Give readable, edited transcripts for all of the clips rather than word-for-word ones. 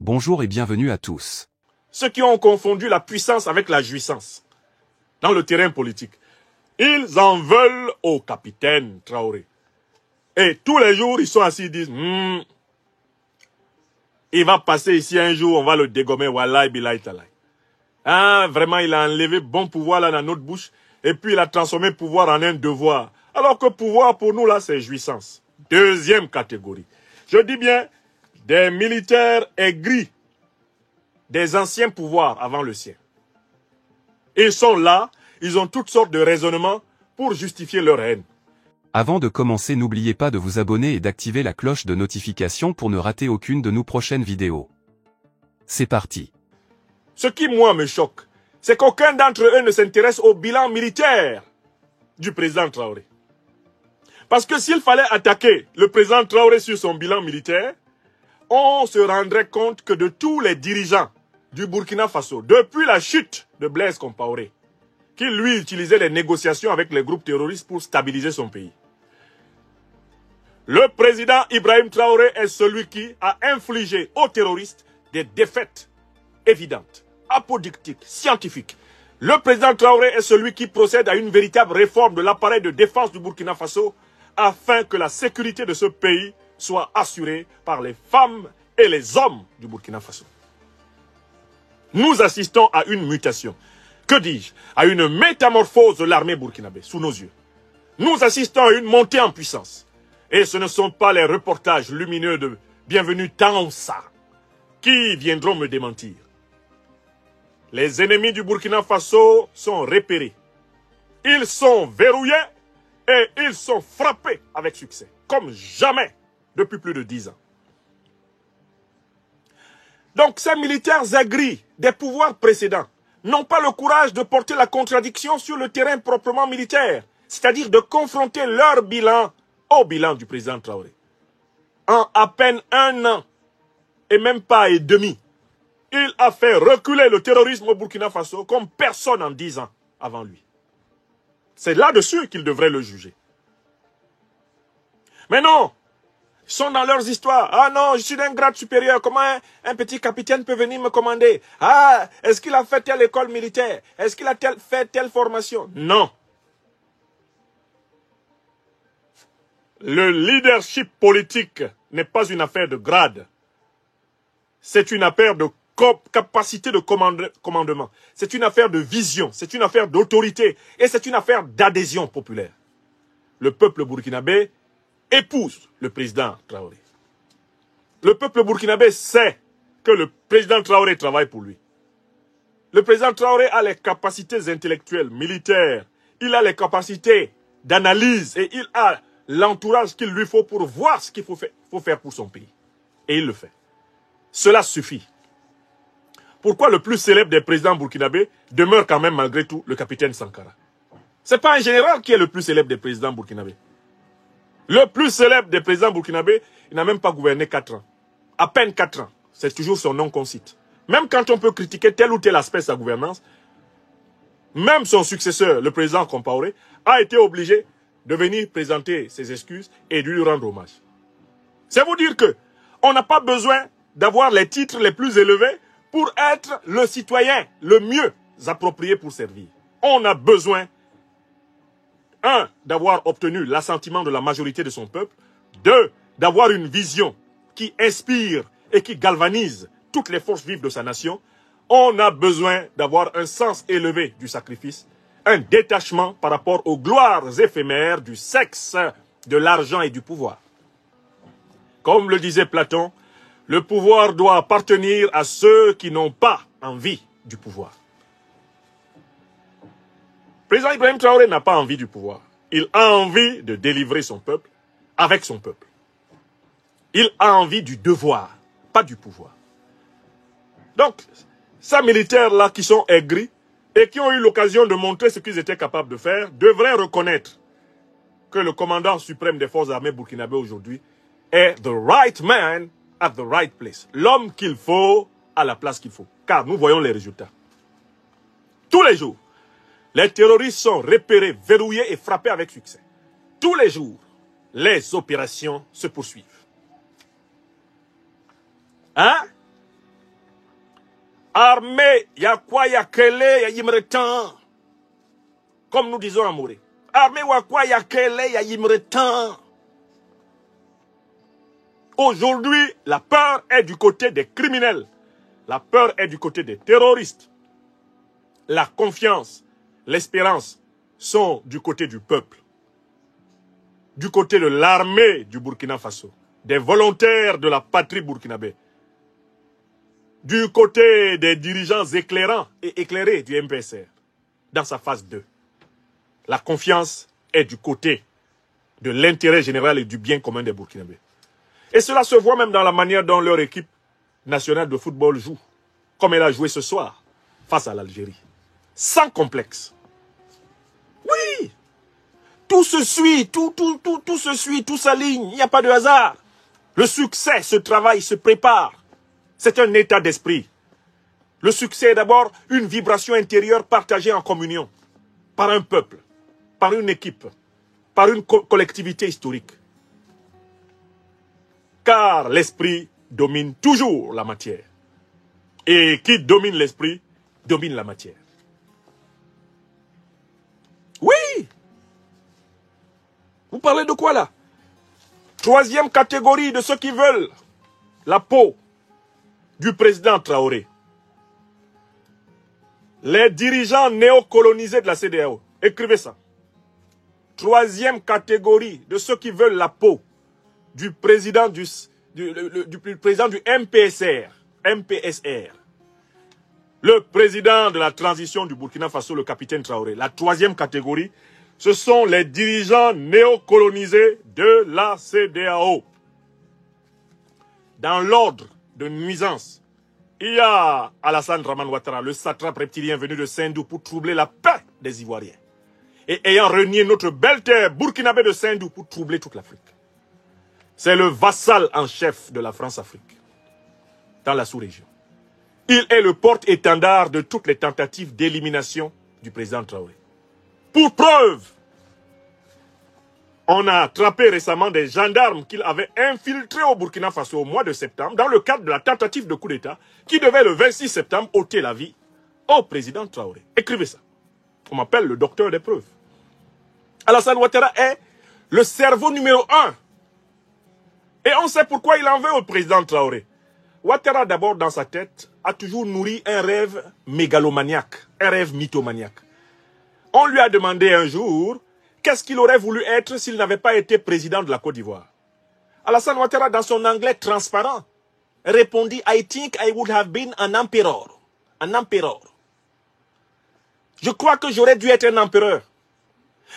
Bonjour et bienvenue à tous. Ceux qui ont confondu la puissance avec la jouissance dans le terrain politique, ils en veulent au capitaine Traoré. Et tous les jours, ils sont assis, ils disent, il va passer ici un jour, on va le dégommer, wallahi billahi talai. Ah, vraiment, il a enlevé bon pouvoir là dans notre bouche, et puis il a transformé pouvoir en un devoir. Alors que pouvoir pour nous là, c'est jouissance. Deuxième catégorie. Je dis bien, des militaires aigris, des anciens pouvoirs avant le sien. Ils sont là, ils ont toutes sortes de raisonnements pour justifier leur haine. Avant de commencer, n'oubliez pas de vous abonner et d'activer la cloche de notification pour ne rater aucune de nos prochaines vidéos. C'est parti. Ce qui, moi, me choque, c'est qu'aucun d'entre eux ne s'intéresse au bilan militaire du président Traoré. Parce que s'il fallait attaquer le président Traoré sur son bilan militaire, on se rendrait compte que de tous les dirigeants du Burkina Faso, depuis la chute de Blaise Compaoré, qui lui utilisait les négociations avec les groupes terroristes pour stabiliser son pays, le président Ibrahim Traoré est celui qui a infligé aux terroristes des défaites évidentes, apodictiques, scientifiques. Le président Traoré est celui qui procède à une véritable réforme de l'appareil de défense du Burkina Faso afin que la sécurité de ce pays soit assurée par les femmes et les hommes du Burkina Faso. Nous assistons à une mutation, que dis-je, à une métamorphose de l'armée burkinabé sous nos yeux. Nous assistons à une montée en puissance. Et ce ne sont pas les reportages lumineux de Bienvenue Tansa qui viendront me démentir. Les ennemis du Burkina Faso sont repérés. Ils sont verrouillés et ils sont frappés avec succès, comme jamais depuis plus de 10 ans. Donc ces militaires aigris des pouvoirs précédents n'ont pas le courage de porter la contradiction sur le terrain proprement militaire, c'est-à-dire de confronter leur bilan au bilan du président Traoré. En à peine un an, et même pas et demi, il a fait reculer le terrorisme au Burkina Faso comme personne en 10 ans avant lui. C'est là-dessus qu'il devrait le juger. Mais non, ils sont dans leurs histoires. Ah non, je suis d'un grade supérieur. Comment un petit capitaine peut venir me commander? Ah, est-ce qu'il a fait telle école militaire? Est-ce qu'il a fait telle formation? Non. Le leadership politique n'est pas une affaire de grade. C'est une affaire de capacité de commandement. C'est une affaire de vision. C'est une affaire d'autorité. Et c'est une affaire d'adhésion populaire. Le peuple burkinabé épouse le président Traoré. Le peuple burkinabé sait que le président Traoré travaille pour lui. Le président Traoré a les capacités intellectuelles, militaires. Il a les capacités d'analyse et il a l'entourage qu'il lui faut pour voir ce qu'il faut faire pour son pays. Et il le fait. Cela suffit. Pourquoi le plus célèbre des présidents burkinabés demeure quand même malgré tout le capitaine Sankara? Ce n'est pas un général qui est le plus célèbre des présidents burkinabés. Le plus célèbre des présidents burkinabés, il n'a même pas gouverné 4 ans. À peine 4 ans. C'est toujours son nom qu'on cite. Même quand on peut critiquer tel ou tel aspect de sa gouvernance, même son successeur, le président Compaoré, a été obligé de venir présenter ses excuses et de lui rendre hommage. C'est vous dire que on n'a pas besoin d'avoir les titres les plus élevés pour être le citoyen le mieux approprié pour servir. On a besoin, 1, d'avoir obtenu l'assentiment de la majorité de son peuple, 2, d'avoir une vision qui inspire et qui galvanise toutes les forces vives de sa nation. On a besoin d'avoir un sens élevé du sacrifice, un détachement par rapport aux gloires éphémères du sexe, de l'argent et du pouvoir. Comme le disait Platon, le pouvoir doit appartenir à ceux qui n'ont pas envie du pouvoir. Le président Ibrahim Traoré n'a pas envie du pouvoir. Il a envie de délivrer son peuple avec son peuple. Il a envie du devoir, pas du pouvoir. Donc, ces militaires-là qui sont aigris et qui ont eu l'occasion de montrer ce qu'ils étaient capables de faire, devraient reconnaître que le commandant suprême des forces armées burkinabé aujourd'hui est the right man at the right place. L'homme qu'il faut à la place qu'il faut. Car nous voyons les résultats. Tous les jours, les terroristes sont repérés, verrouillés et frappés avec succès. Tous les jours, les opérations se poursuivent. Hein? Armée, il y a quoi, il y a Kélé, il y a Yimretan. Comme nous disons à Mouré. Armée, il y a quoi, il y a Kélé, il y a Yimretan. Aujourd'hui, la peur est du côté des criminels. La peur est du côté des terroristes. La confiance, l'espérance sont du côté du peuple. Du côté de l'armée du Burkina Faso. Des volontaires de la patrie burkinabé. Du côté des dirigeants éclairants et éclairés du MPSR. Dans sa phase 2. La confiance est du côté de l'intérêt général et du bien commun des Burkinabés. Et cela se voit même dans la manière dont leur équipe nationale de football joue. Comme elle a joué ce soir face à l'Algérie. Sans complexe. Oui. Tout se suit, tout se suit, tout s'aligne. Il n'y a pas de hasard. Le succès se travaille, se prépare. C'est un état d'esprit. Le succès est d'abord une vibration intérieure partagée en communion. Par un peuple, par une équipe, par une collectivité historique. Car l'esprit domine toujours la matière. Et qui domine l'esprit, domine la matière. Oui. Vous parlez de quoi là? Troisième catégorie de ceux qui veulent la peau du président Traoré. Les dirigeants néocolonisés de la CEDEAO. Écrivez ça. Troisième catégorie de ceux qui veulent la peau du président du président du MPSR. MPSR. Le président de la transition du Burkina Faso, le capitaine Traoré. La troisième catégorie, ce sont les dirigeants néocolonisés de la CEDEAO. Dans l'ordre de nuisance, il y a Alassane Dramane Ouattara, le satrape reptilien venu de Sendou pour troubler la paix des Ivoiriens. Et ayant renié notre belle terre burkinabé de Sendou pour troubler toute l'Afrique. C'est le vassal en chef de la France-Afrique, dans la sous-région. Il est le porte-étendard de toutes les tentatives d'élimination du président Traoré. Pour preuve, on a attrapé récemment des gendarmes qu'il avait infiltrés au Burkina Faso au mois de septembre, dans le cadre de la tentative de coup d'État, qui devait le 26 septembre ôter la vie au président Traoré. Écrivez ça. On m'appelle le docteur des preuves. Alassane Ouattara est le cerveau numéro 1. Et on sait pourquoi il en veut au président Traoré. Ouattara, d'abord, dans sa tête, a toujours nourri un rêve mégalomaniaque, un rêve mythomaniaque. On lui a demandé un jour qu'est-ce qu'il aurait voulu être s'il n'avait pas été président de la Côte d'Ivoire. Alassane Ouattara, dans son anglais transparent, répondit « I think I would have been an emperor. Un empereur. Je crois que j'aurais dû être un empereur. »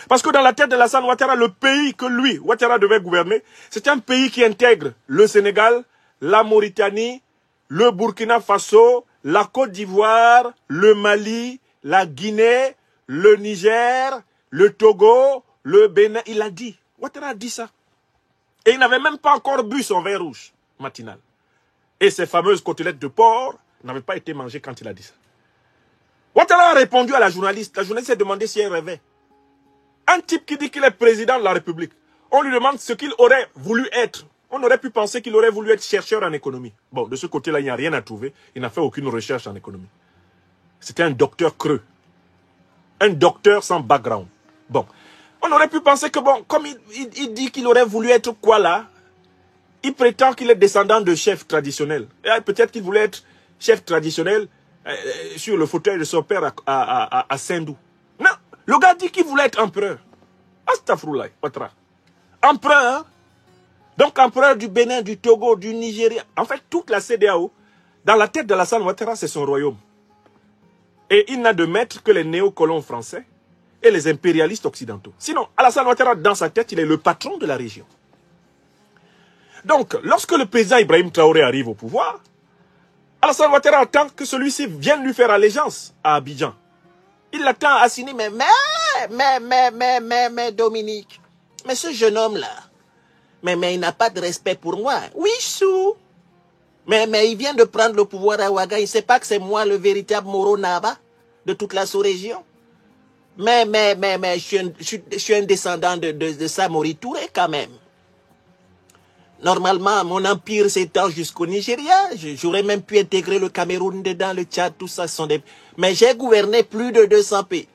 Parce que dans la tête d'Alassane Ouattara, le pays que lui, Ouattara, devait gouverner, c'est un pays qui intègre le Sénégal, la Mauritanie, le Burkina Faso, la Côte d'Ivoire, le Mali, la Guinée, le Niger, le Togo, le Bénin. Il a dit. Ouattara a dit ça. Et il n'avait même pas encore bu son vin rouge matinal. Et ces fameuses côtelettes de porc n'avaient pas été mangées quand il a dit ça. Ouattara a répondu à la journaliste. La journaliste s'est demandé si elle rêvait. Un type qui dit qu'il est président de la République. On lui demande ce qu'il aurait voulu être. On aurait pu penser qu'il aurait voulu être chercheur en économie. Bon, de ce côté-là, il n'y a rien à trouver. Il n'a fait aucune recherche en économie. C'était un docteur creux. Un docteur sans background. Bon, on aurait pu penser que, bon, comme il dit qu'il aurait voulu être quoi là, il prétend qu'il est descendant de chef traditionnel. Peut-être qu'il voulait être chef traditionnel sur le fauteuil de son père à Sendou. Non, le gars dit qu'il voulait être empereur. Astaghfirullah, Ouattara. Empereur, hein? Donc empereur du Bénin, du Togo, du Nigeria. En fait, toute la CEDEAO, dans la tête d'Alassane Ouattara, c'est son royaume. Et il n'a de maître que les néocolons français et les impérialistes occidentaux. Sinon, Alassane Ouattara, dans sa tête, il est le patron de la région. Donc, lorsque le président Ibrahim Traoré arrive au pouvoir, Alassane Ouattara attend que celui-ci vienne lui faire allégeance à Abidjan. Il l'attend à Sini, mais Dominique, mais ce jeune homme-là, mais il n'a pas de respect pour moi. Oui, Sou. Mais il vient de prendre le pouvoir à Ouaga. Il ne sait pas que c'est moi le véritable Moro Naba de toute la sous-région. Mais je suis un descendant de Samori Touré quand même. Normalement, mon empire s'étend jusqu'au Nigeria. J'aurais même pu intégrer le Cameroun dedans, le Tchad, tout ça. Sont des... Mais j'ai gouverné plus de 200 pays.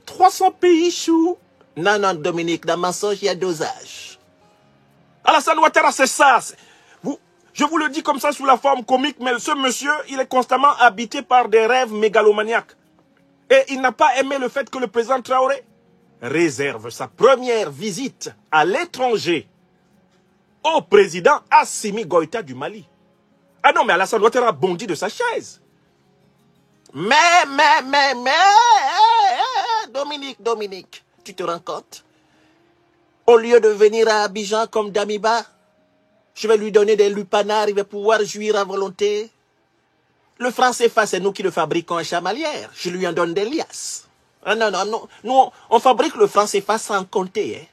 300 pays, chou. Non, non, Dominique, dans mensonge, il y a dosage. Alassane Ouattara, c'est ça. Je vous le dis comme ça sous la forme comique, mais ce monsieur, il est constamment habité par des rêves mégalomaniaques. Et il n'a pas aimé le fait que le président Traoré réserve sa première visite à l'étranger au président Assimi Goïta du Mali. Ah non, mais Alassane Ouattara bondit de sa chaise. Mais, Dominique, tu te rends compte? Au lieu de venir à Abidjan comme Damiba, je vais lui donner des lupanards, il va pouvoir jouir à volonté. Le franc CFA, c'est nous qui le fabriquons en chamalière. Je lui en donne des liasses. Ah non, non, non. Nous, on fabrique le franc CFA sans compter. Hein.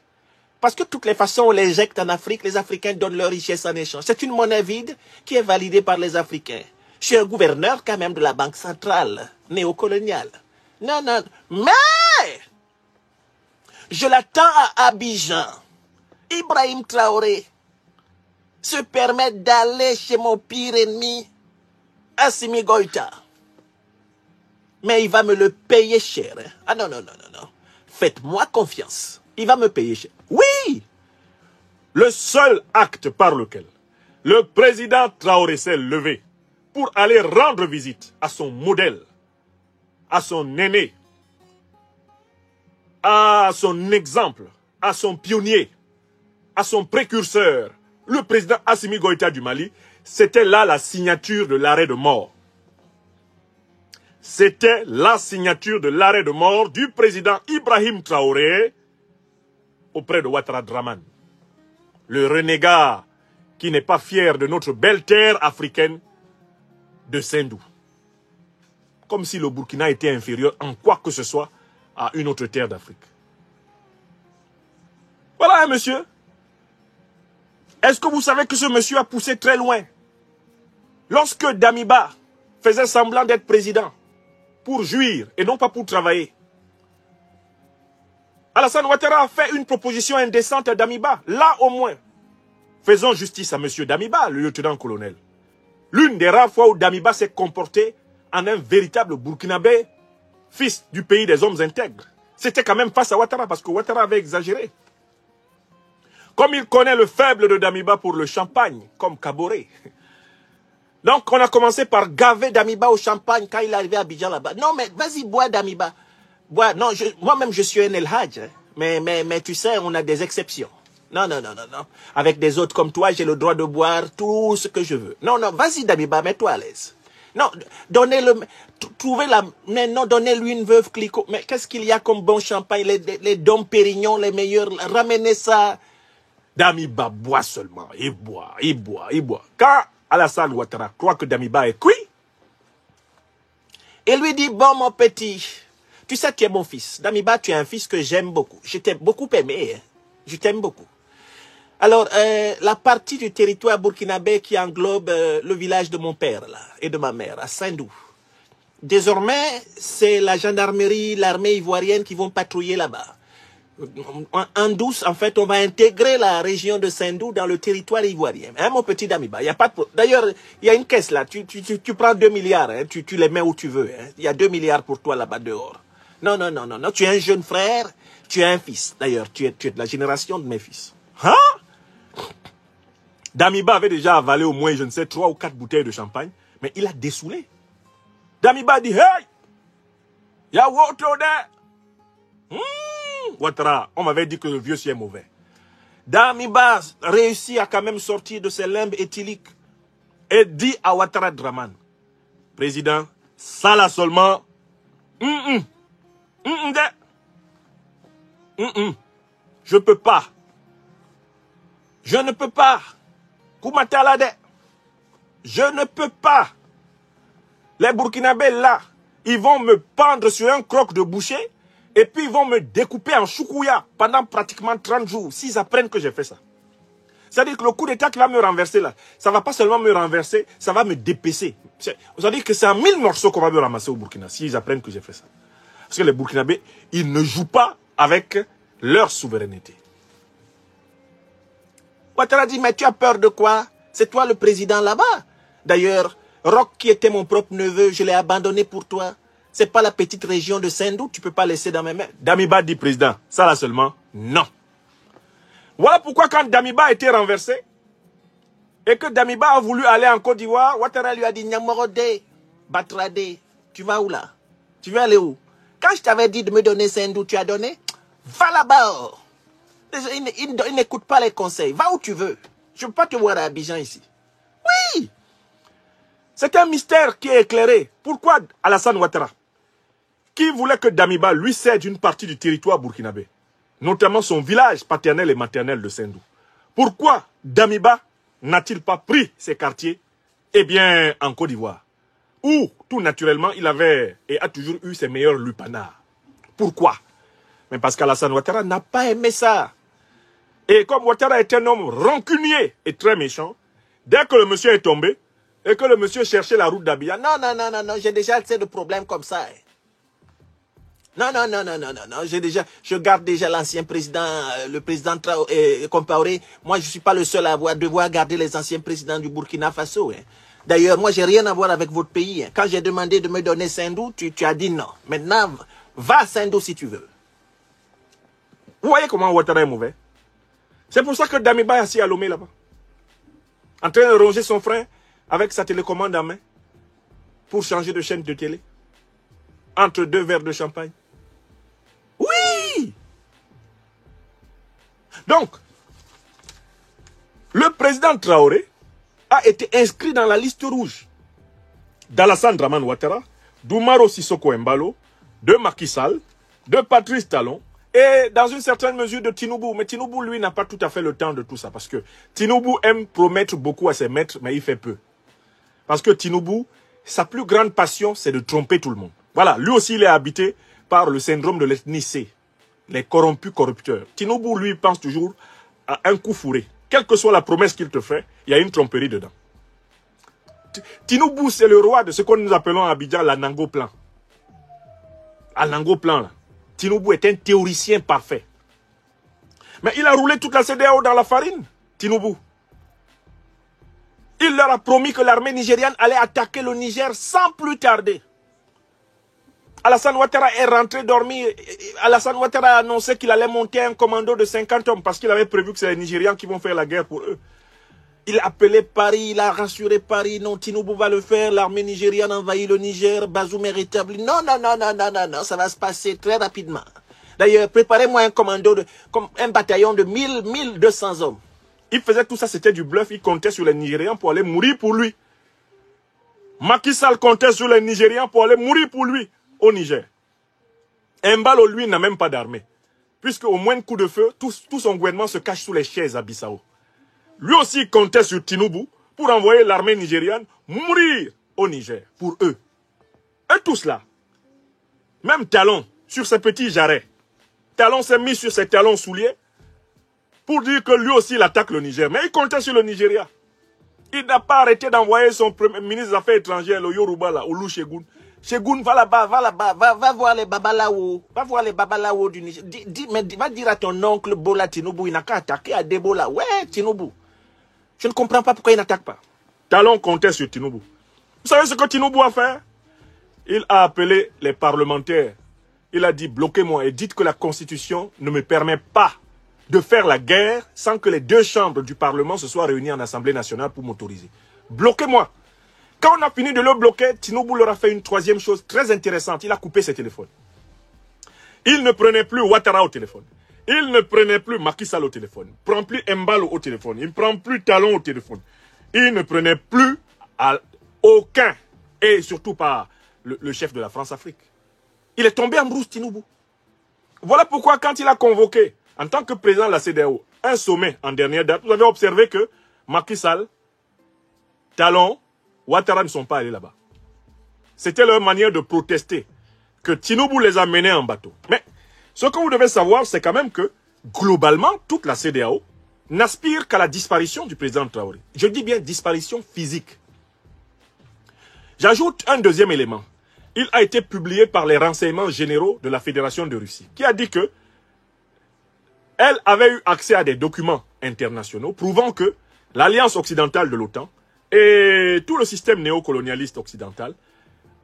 Parce que de toutes les façons, on l'injecte en Afrique, les Africains donnent leur richesse en échange. C'est une monnaie vide qui est validée par les Africains. Je suis un gouverneur quand même de la Banque centrale, néocoloniale. Non, non, mais je l'attends à Abidjan. Ibrahim Traoré se permet d'aller chez mon pire ennemi, Assimi Goïta. Mais il va me le payer cher. Hein. Ah non, non, non, non, non. Faites-moi confiance. Il va me payer cher. Oui! Le seul acte par lequel le président Traoré s'est levé pour aller rendre visite à son modèle, à son aîné, à son exemple, à son pionnier, à son précurseur, le président Assimi Goïta du Mali, c'était là la signature de l'arrêt de mort. C'était la signature de l'arrêt de mort du président Ibrahim Traoré auprès de Ouattara Draman. Le renégat qui n'est pas fier de notre belle terre africaine de Sendou. Comme si le Burkina était inférieur en quoi que ce soit à une autre terre d'Afrique. Voilà, hein, monsieur. Est-ce que vous savez que ce monsieur a poussé très loin? Lorsque Damiba faisait semblant d'être président pour jouir et non pas pour travailler, Alassane Ouattara a fait une proposition indécente à Damiba. Là, au moins, faisons justice à M. Damiba, le lieutenant-colonel. L'une des rares fois où Damiba s'est comporté en un véritable Burkinabé, fils du pays des hommes intègres. C'était quand même face à Ouattara, parce que Ouattara avait exagéré. Comme il connaît le faible de Damiba pour le champagne, comme Kaboré. Donc, on a commencé par gaver Damiba au champagne quand il est arrivé à Abidjan là-bas. Non, mais vas-y, bois Damiba. Bois. Non, moi-même, je suis un El Hadj. Hein. Mais tu sais, on a des exceptions. Non, non, non, non, non. Avec des autres comme toi, j'ai le droit de boire tout ce que je veux. Non, non, vas-y Damiba, mets-toi à l'aise. Non, donnez-le, trouvez la, mais non, donnez-lui une veuve Clicquot. Mais qu'est-ce qu'il y a comme bon champagne, les Dom Pérignon, les meilleurs, ramenez ça. Damiba boit seulement, il boit, il boit, il boit. Quand Alassane Ouattara croit que Damiba est cuit, il lui dit, bon mon petit, tu sais tu es mon fils. Damiba, tu es un fils que j'aime beaucoup. Je t'ai beaucoup aimé, hein. Je t'aime beaucoup. Alors, la partie du territoire burkinabé qui englobe le village de mon père là, et de ma mère, à Sendou. Désormais, c'est la gendarmerie, l'armée ivoirienne qui vont patrouiller là-bas. En douce, en fait, on va intégrer la région de Sendou dans le territoire ivoirien. Hein, mon petit Damiba, il y a pas de... D'ailleurs, il y a une caisse là, tu prends 2 milliards, hein, tu les mets où tu veux. Hein. Il y a 2 milliards pour toi là-bas dehors. Non, non, non, non, non, tu es un jeune frère, tu es un fils. D'ailleurs, tu es de la génération de mes fils. Hein? Damiba avait déjà avalé au moins, je ne sais, 3 ou 4 bouteilles de champagne, mais il a dessoulé. Damiba dit, hey, y'a water there. Ouattara, on m'avait dit que le vieux c'est mauvais. Damiba réussit à quand même sortir de ses limbes éthyliques et dit à Ouattara Draman, président, ça là seulement, je peux pas. Je ne peux pas. Koumatalade. Je ne peux pas. Les Burkinabés là, ils vont me pendre sur un croc de boucher et puis ils vont me découper en choukouya pendant pratiquement 30 jours s'ils apprennent que j'ai fait ça. C'est-à-dire que le coup d'état qui va me renverser là, ça ne va pas seulement me renverser, ça va me dépecer. C'est-à-dire que c'est en 1000 morceaux qu'on va me ramasser au Burkina s'ils apprennent que j'ai fait ça. Parce que les Burkinabés, ils ne jouent pas avec leur souveraineté. Ouattara dit, mais tu as peur de quoi? C'est toi le président là-bas. D'ailleurs, Roch, qui était mon propre neveu, je l'ai abandonné pour toi. C'est pas la petite région de Sendou, tu peux pas laisser dans mes mains. Damiba dit, président, ça là seulement, non. Voilà pourquoi quand Damiba a été renversé, et que Damiba a voulu aller en Côte d'Ivoire, Ouattara lui a dit, Nyamorode, Batrade, tu vas où là? Tu veux aller où? Quand je t'avais dit de me donner Sendou, tu as donné? Va là-bas. Il n'écoute pas les conseils. Va où tu veux. Je ne veux pas te voir à Abidjan ici. Oui. C'est un mystère qui est éclairé. Pourquoi Alassane Ouattara, qui voulait que Damiba lui cède une partie du territoire burkinabé, notamment son village paternel et maternel de Sendou, pourquoi Damiba n'a-t-il pas pris ces quartiers, eh bien, en Côte d'Ivoire, où, tout naturellement, il avait et a toujours eu ses meilleurs lupanards? Pourquoi? Mais parce qu'Alassane Ouattara n'a pas aimé ça. Et comme Ouattara est un homme rancunier et très méchant, dès que le monsieur est tombé, et que le monsieur cherchait la route d'Abidjan, non, j'ai déjà assez de problèmes comme ça. Non, je garde déjà l'ancien président, le président Compaoré. Moi, je ne suis pas le seul à devoir garder les anciens présidents du Burkina Faso. D'ailleurs, moi, j'ai rien à voir avec votre pays. Quand j'ai demandé de me donner Sendou, tu as dit non. Maintenant, va à Sendou si tu veux. Vous voyez comment Ouattara est mauvais? C'est pour ça que Damiba est assis à Lomé là-bas, en train de ronger son frère avec sa télécommande en main pour changer de chaîne de télé entre deux verres de champagne. Oui. Donc, le président Traoré a été inscrit dans la liste rouge d'Alassane Dramane Ouattara, d'Oumaro Sissoko Embalo, de Macky Sall, de Patrice Talon, et dans une certaine mesure de Tinoubou. Mais Tinoubou, lui, n'a pas tout à fait le temps de tout ça. Parce que Tinoubou aime promettre beaucoup à ses maîtres, mais il fait peu. Parce que Tinoubou, sa plus grande passion, c'est de tromper tout le monde. Voilà, lui aussi, il est habité par le syndrome de l'ethnie C, les corrompus corrupteurs. Tinoubou, lui, pense toujours à un coup fourré. Quelle que soit la promesse qu'il te fait, il y a une tromperie dedans. Tinoubou, c'est le roi de ce que nous appelons à Abidjan l'Anango plan. L'Anango plan, là. Tinoubou est un théoricien parfait. Mais il a roulé toute la CEDEAO dans la farine, Tinoubou. Il leur a promis que l'armée nigériane allait attaquer le Niger sans plus tarder. Alassane Ouattara est rentré dormir. Alassane Ouattara a annoncé qu'il allait monter un commando de 50 hommes parce qu'il avait prévu que c'est les Nigérians qui vont faire la guerre pour eux. Il a appelé Paris, il a rassuré Paris. Non, Tinoubou va le faire. L'armée nigériane envahit le Niger. Bazoum est rétabli. Non, ça va se passer très rapidement. D'ailleurs, préparez-moi un commando, comme un bataillon de 1200 hommes. Il faisait tout ça, c'était du bluff. Il comptait sur les Nigérians pour aller mourir pour lui. Macky Sall comptait sur les Nigérians pour aller mourir pour lui au Niger. Embalo, lui, n'a même pas d'armée. Puisque au moins de coup de feu, tout son gouvernement se cache sous les chaises à Bissau. Lui aussi comptait sur Tinoubou pour envoyer l'armée nigériane mourir au Niger, pour eux. Et tout cela, même Talon, sur ses petits jarrets. Talon s'est mis sur ses talons souliers pour dire que lui aussi il attaque le Niger. Mais il comptait sur le Nigeria. Il n'a pas arrêté d'envoyer son premier ministre des Affaires étrangères, le Yoruba, là, Olu Shegun. Shegun, va là-bas, va voir les Babalawo. Va voir les Babalawo du Niger. Va dire à ton oncle Bola Tinoubou, il n'a qu'à attaquer à Debola. Ouais, Tinoubou. Je ne comprends pas pourquoi il n'attaque pas. Talon comptait sur Tinoubou. Vous savez ce que Tinoubou a fait? Il a appelé les parlementaires. Il a dit, bloquez-moi et dites que la Constitution ne me permet pas de faire la guerre sans que les deux chambres du Parlement se soient réunies en Assemblée nationale pour m'autoriser. Bloquez-moi. Quand on a fini de le bloquer, Tinoubou leur a fait une troisième chose très intéressante. Il a coupé ses téléphones. Il ne prenait plus Ouattara au téléphone. Il ne prenait plus Macky Sall au téléphone. Il ne prend plus Embalo au téléphone. Il ne prend plus Talon au téléphone. Il ne prenait plus aucun, et surtout pas le chef de la France-Afrique. Il est tombé en brousse, Tinoubou. Voilà pourquoi quand il a convoqué, en tant que président de la CEDEAO, un sommet en dernière date, vous avez observé que Macky Sall, Talon, Ouattara ne sont pas allés là-bas. C'était leur manière de protester, que Tinoubou les a menés en bateau. Mais ce que vous devez savoir, c'est quand même que, globalement, toute la CEDEAO n'aspire qu'à la disparition du président Traoré. Je dis bien disparition physique. J'ajoute un deuxième élément. Il a été publié par les renseignements généraux de la Fédération de Russie, qui a dit que elle avait eu accès à des documents internationaux prouvant que l'Alliance occidentale de l'OTAN et tout le système néocolonialiste occidental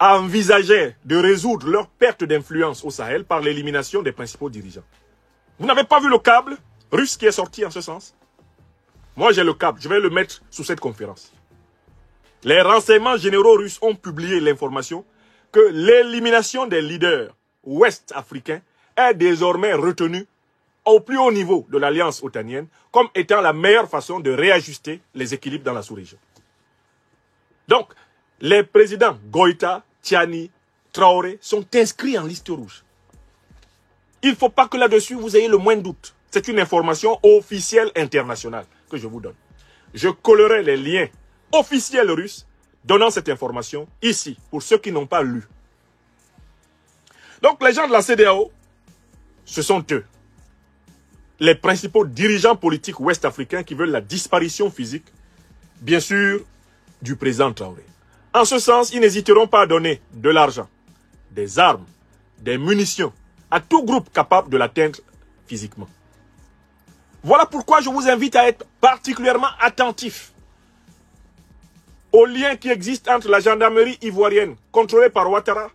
envisageaient de résoudre leur perte d'influence au Sahel par l'élimination des principaux dirigeants. Vous n'avez pas vu le câble russe qui est sorti en ce sens? Moi j'ai le câble, je vais le mettre sous cette conférence. Les renseignements généraux russes ont publié l'information que l'élimination des leaders ouest-africains est désormais retenue au plus haut niveau de l'alliance otanienne comme étant la meilleure façon de réajuster les équilibres dans la sous-région. Donc, les présidents Goïta, Tiani, Traoré sont inscrits en liste rouge. Il ne faut pas que là-dessus vous ayez le moindre doute. C'est une information officielle internationale que je vous donne. Je collerai les liens officiels russes donnant cette information ici, pour ceux qui n'ont pas lu. Donc les gens de la CEDEAO, ce sont eux, les principaux dirigeants politiques ouest-africains qui veulent la disparition physique, bien sûr, du président Traoré. En ce sens, ils n'hésiteront pas à donner de l'argent, des armes, des munitions à tout groupe capable de l'atteindre physiquement. Voilà pourquoi je vous invite à être particulièrement attentifs aux liens qui existent entre la gendarmerie ivoirienne, contrôlée par Ouattara,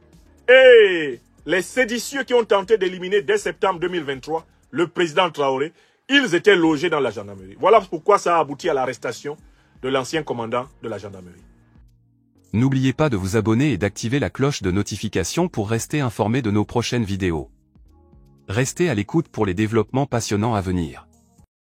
et les séditieux qui ont tenté d'éliminer dès septembre 2023 le président Traoré. Ils étaient logés dans la gendarmerie. Voilà pourquoi ça a abouti à l'arrestation de l'ancien commandant de la gendarmerie. N'oubliez pas de vous abonner et d'activer la cloche de notification pour rester informé de nos prochaines vidéos. Restez à l'écoute pour les développements passionnants à venir.